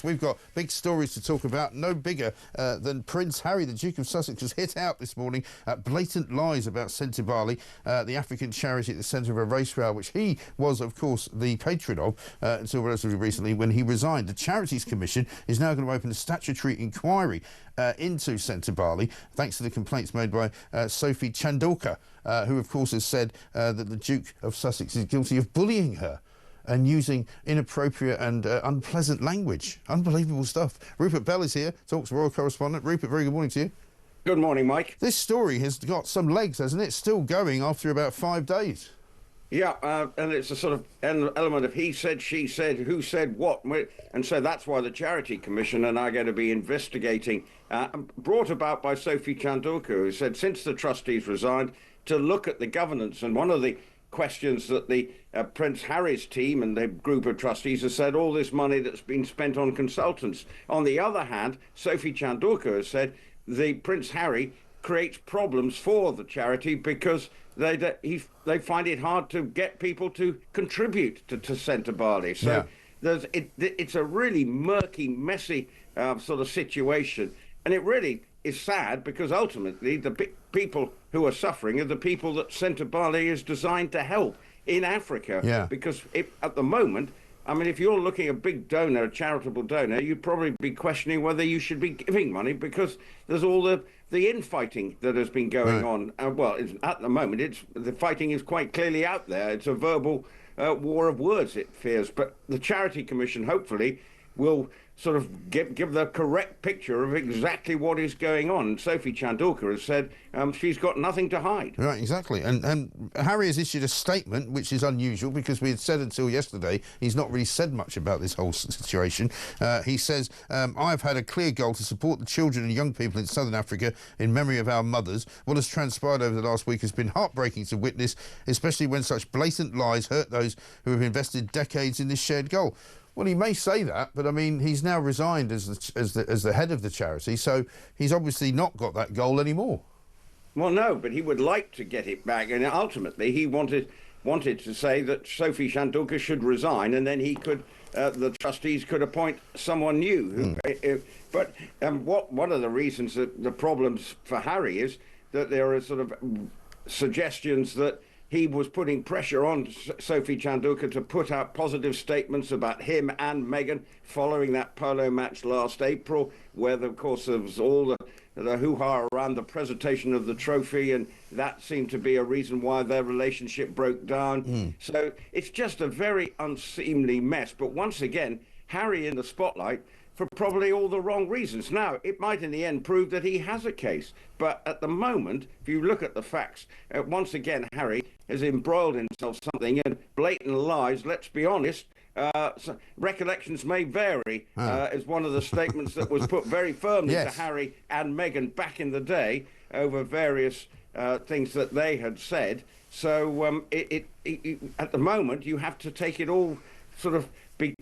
we've got big stories to talk about. No bigger than Prince Harry, the Duke of Sussex, was hit out this morning at blatant lies about Sentebale, the African charity at the centre of a race row, which he was, of course, the patron of until relatively recently when he resigned. The Charities Commission is now going to open a statutory inquiry into Sentebale, thanks to the complaints made by Sophie Chandorka, who, of course, has said that the Duke of Sussex is guilty of bullying her and using inappropriate and unpleasant language. Unbelievable stuff. Rupert Bell is here, Talk's royal correspondent. Rupert, very good morning to you. Good morning, Mike. This story has got some legs, hasn't it? Still going after about 5 days. Yeah, and it's a sort of element of he said, she said, who said what. And so that's why the Charity Commission are now going to be investigating, brought about by Sophie Chandorka, who said since the trustees resigned, to look at the governance. And one of the questions that the Prince Harry's team and the group of trustees has said all this money that's been spent on consultants. On the other hand, Sophie Chandorka has said the Prince Harry creates problems for the charity because they find it hard to get people to contribute to Sentebale. So it's a really murky, messy sort of situation. And it really is sad because ultimately the people who are suffering are the people that Sentebale is designed to help in Africa. Yeah. Because at the moment, I mean, if you're looking at a big donor, a charitable donor, you'd probably be questioning whether you should be giving money because there's all the infighting that has been going on. Well, at the moment, the fighting is quite clearly out there. It's a verbal war of words, it fears. But the Charity Commission, hopefully, will sort of give the correct picture of exactly what is going on. And Sophie Chandorka has said she's got nothing to hide. Right, exactly. And Harry has issued a statement, which is unusual because we had said until yesterday he's not really said much about this whole situation. He says, I've had a clear goal to support the children and young people in Southern Africa in memory of our mothers. What has transpired over the last week has been heartbreaking to witness, especially when such blatant lies hurt those who have invested decades in this shared goal. Well, he may say that, but I mean, he's now resigned as the head of the charity, so he's obviously not got that goal anymore. Well, no, but he would like to get it back, and ultimately he wanted to say that Sophie Chandorka should resign, and then he could, the trustees could appoint someone new. But one of the reasons that the problems for Harry is that there are sort of suggestions that he was putting pressure on Sophie Chandorka to put out positive statements about him and Meghan following that polo match last April, where, of course, there was all the hoo-ha around the presentation of the trophy, and that seemed to be a reason why their relationship broke down. So it's just a very unseemly mess. But once again, Harry in the spotlight for probably all the wrong reasons. Now, it might in the end prove that he has a case, but at the moment, if you look at the facts, once again, Harry has embroiled himself something in blatant lies. Let's be honest, recollections may vary, is one of the statements that was put very firmly to Harry and Meghan back in the day over various things that they had said. So at the moment, you have to take it all sort of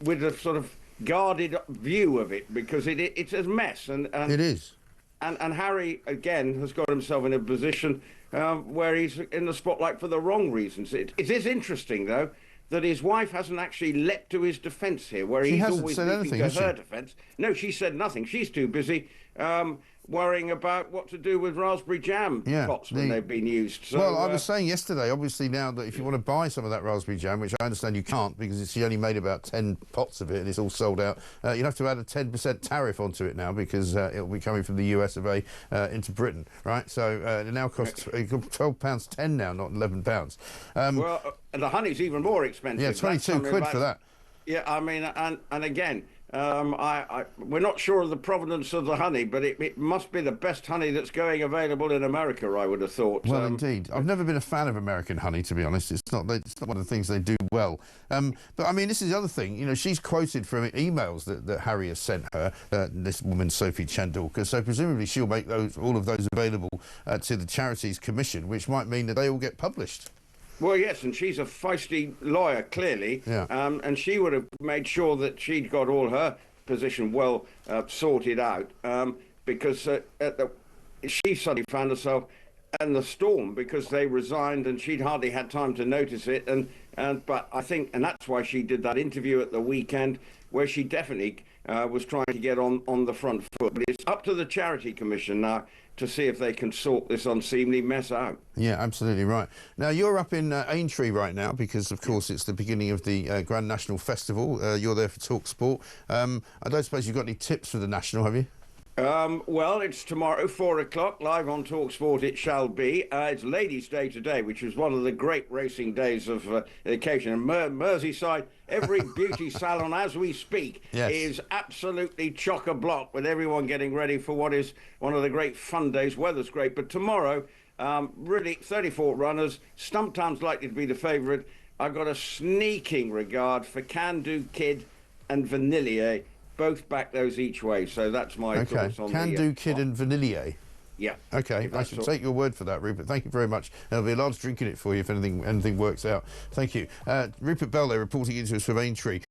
with a sort of guarded view of it, because it's a mess, and it is. And Harry again has got himself in a position where he's in the spotlight for the wrong reasons. It is interesting though that his wife hasn't actually leapt to his defence here, where he's always leaping to her defence. No, she said nothing. She's too busy worrying about what to do with raspberry jam pots when they've been used. So, well, I was saying yesterday, obviously now that if you want to buy some of that raspberry jam, which I understand you can't because she only made about 10 pots of it and it's all sold out, you have to add a 10% tariff onto it now because it'll be coming from the US of A into Britain, right? So it now costs £12.10 now, not £11. Well, and the honey's even more expensive. Yeah, 22 quid for that. Yeah, I mean, and again, we're not sure of the provenance of the honey, but it must be the best honey that's going available in America, I would have thought. Well, indeed. I've never been a fan of American honey, to be honest. It's not one of the things they do well. But, I mean, this is the other thing. You know, she's quoted from emails that Harry has sent her, this woman, Sophie Chandorka. So presumably she'll make all of those available to the Charities Commission, which might mean that they all get published. Well, yes, and she's a feisty lawyer, clearly, and she would have made sure that she'd got all her position well sorted out, because she suddenly found herself in the storm because they resigned and she'd hardly had time to notice it. But I think, and that's why she did that interview at the weekend, where she definitely was trying to get on the front foot. But it's up to the Charity Commission now to see if they can sort this unseemly mess out. Yeah, absolutely right. Now, you're up in Aintree right now because, of course, it's the beginning of the Grand National Festival. You're there for talkSPORT. I don't suppose you've got any tips for the National, have you? Well, it's tomorrow, 4 o'clock, live on talkSPORT it shall be. It's Ladies' Day today, which was one of the great racing days of the occasion. And Merseyside, every beauty salon as we speak is absolutely chock-a-block with everyone getting ready for what is one of the great fun days. Weather's great, but tomorrow, really 34 runners. Stumptown's likely to be the favourite. I've got a sneaking regard for Can Do Kid and Vanillier. Both back those each way, so that's my thoughts on Can Do Kid and Vanillier. Yeah. Okay, I should take your word for that, Rupert. Thank you very much. There'll be a large drink in it for you if anything works out. Thank you. Rupert Bell there reporting into us from Aintree.